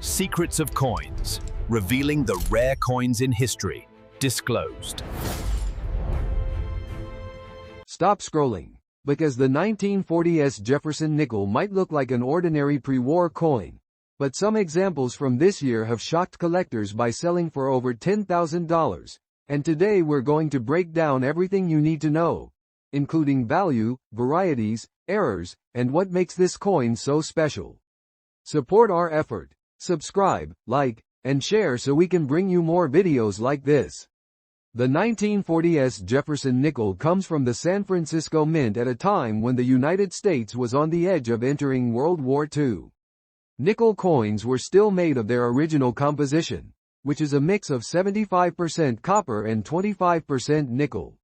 Secrets of coins, revealing the rare coins in history, disclosed. Stop scrolling, because the 1940s Jefferson nickel might look like an ordinary pre-war coin, but some examples from this year have shocked collectors by selling for over $10,000, and today we're going to break down everything you need to know, including value, varieties, errors, and what makes this coin so special. Support our effort. Subscribe, like, and share so we can bring you more videos like this. The 1940s Jefferson nickel comes from the San Francisco Mint at a time when the United States was on the edge of entering World War II. Nickel coins were still made of their original composition, which is a mix of 75% copper and 25% nickel.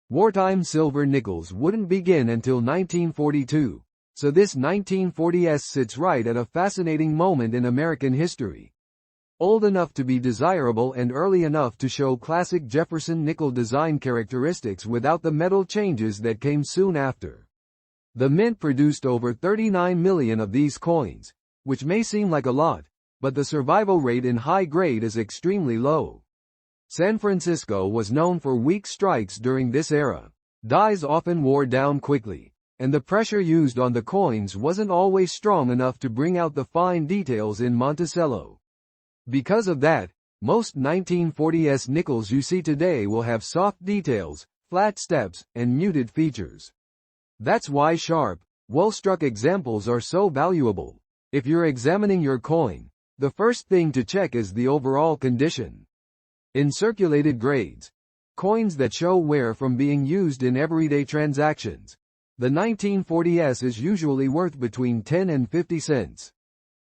Wartime silver nickels wouldn't begin until 1942. So this 1940s sits right at a fascinating moment in American history. Old enough to be desirable and early enough to show classic Jefferson nickel design characteristics without the metal changes that came soon after. The Mint produced over 39 million of these coins, which may seem like a lot, but the survival rate in high grade is extremely low. San Francisco was known for weak strikes during this era. Dies often wore down quickly, and the pressure used on the coins wasn't always strong enough to bring out the fine details in Monticello. Because of that, most 1940s nickels you see today will have soft details, flat steps, and muted features. That's why sharp, well-struck examples are so valuable. If you're examining your coin, the first thing to check is the overall condition. In circulated grades, coins that show wear from being used in everyday transactions, the 1940s is usually worth between 10 and 50 cents.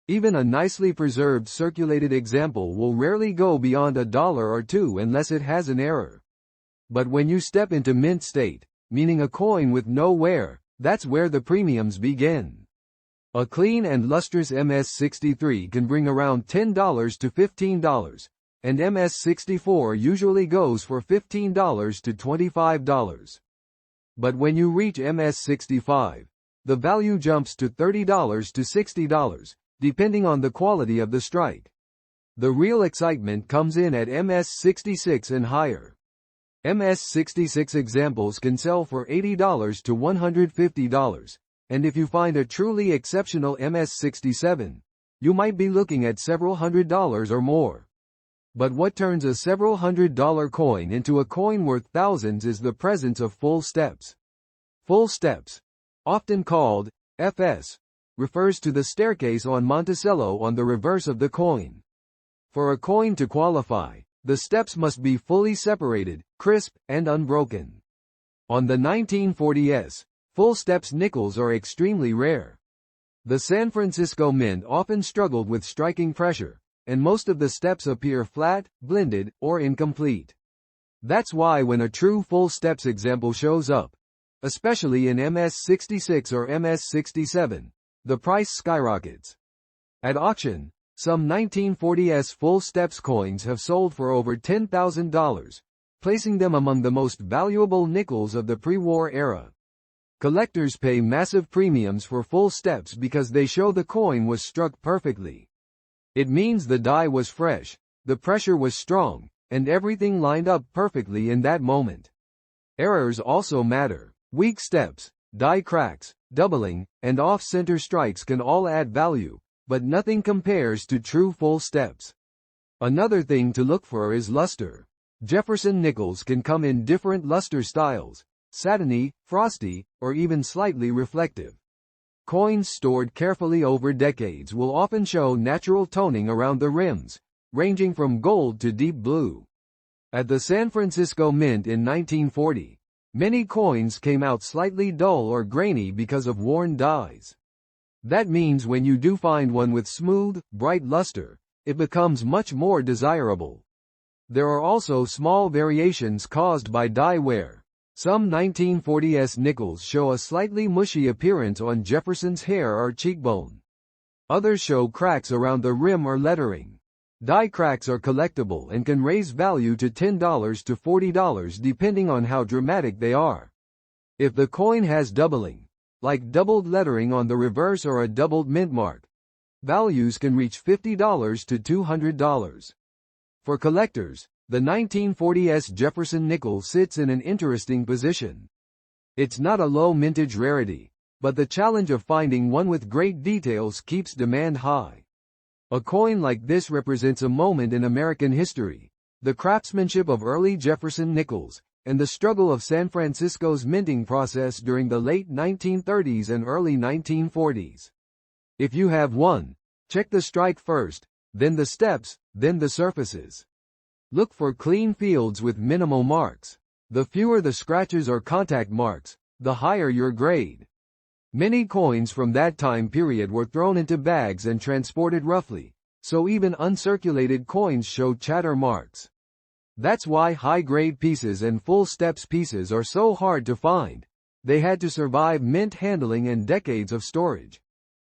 Even a nicely preserved circulated example will rarely go beyond $1 or $2 unless it has an error. But when you step into mint state, meaning a coin with no wear, that's where the premiums begin. A clean and lustrous MS-63 can bring around $10 to $15, and MS-64 usually goes for $15 to $25. But when you reach MS-65, the value jumps to $30 to $60, depending on the quality of the strike. The real excitement comes in at MS-66 and higher. MS-66 examples can sell for $80 to $150, and if you find a truly exceptional MS-67, you might be looking at several $100s or more. But what turns a several $100 coin into a coin worth thousands is the presence of full steps. Full steps, often called FS, refers to the staircase on Monticello on the reverse of the coin. For a coin to qualify, the steps must be fully separated, crisp, and unbroken. On the 1940s, full steps nickels are extremely rare. The San Francisco Mint often struggled with striking pressure, and most of the steps appear flat, blended, or incomplete. That's why when a true full steps example shows up, especially in MS-66 or MS-67, the price skyrockets. At auction, some 1940s full steps coins have sold for over $10,000, placing them among the most valuable nickels of the pre-war era. Collectors pay massive premiums for full steps because they show the coin was struck perfectly. It means the die was fresh, the pressure was strong, and everything lined up perfectly in that moment. Errors also matter. Weak steps, die cracks, doubling, and off-center strikes can all add value, but nothing compares to true full steps. Another thing to look for is luster. Jefferson nickels can come in different luster styles: satiny, frosty, or even slightly reflective. Coins stored carefully over decades will often show natural toning around the rims, ranging from gold to deep blue. At the San Francisco Mint in 1940, many coins came out slightly dull or grainy because of worn dies. That means when you do find one with smooth, bright luster, it becomes much more desirable. There are also small variations caused by die wear. Some 1940s nickels show a slightly mushy appearance on Jefferson's hair or cheekbone. Others show cracks around the rim or lettering. Die cracks are collectible and can raise value to $10 to $40 depending on how dramatic they are. If the coin has doubling, like doubled lettering on the reverse or a doubled mint mark, Values can reach $50 to $200. For collectors, the 1940s Jefferson Nickel sits in an interesting position. It's not a low mintage rarity, but the challenge of finding one with great details keeps demand high. A coin like this represents a moment in American history, the craftsmanship of early Jefferson nickels, and the struggle of San Francisco's minting process during the late 1930s and early 1940s. If you have one, check the strike first, then the steps, then the surfaces. Look for clean fields with minimal marks. The fewer the scratches or contact marks, the higher your grade. Many coins from that time period were thrown into bags and transported roughly, so even uncirculated coins show chatter marks. That's why high-grade pieces and full steps pieces are so hard to find. They had to survive mint handling and decades of storage.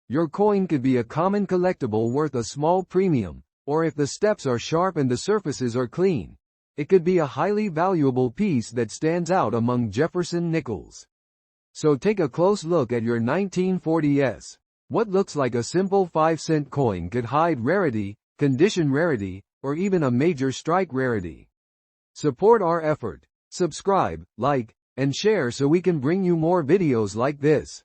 Your coin could be a common collectible worth a small premium, or if the steps are sharp and the surfaces are clean, it could be a highly valuable piece that stands out among Jefferson nickels. So take a close look at your 1940s. What looks like a simple 5-cent coin could hide rarity, condition rarity, or even a major strike rarity. Support our effort. Subscribe, like, and share so we can bring you more videos like this.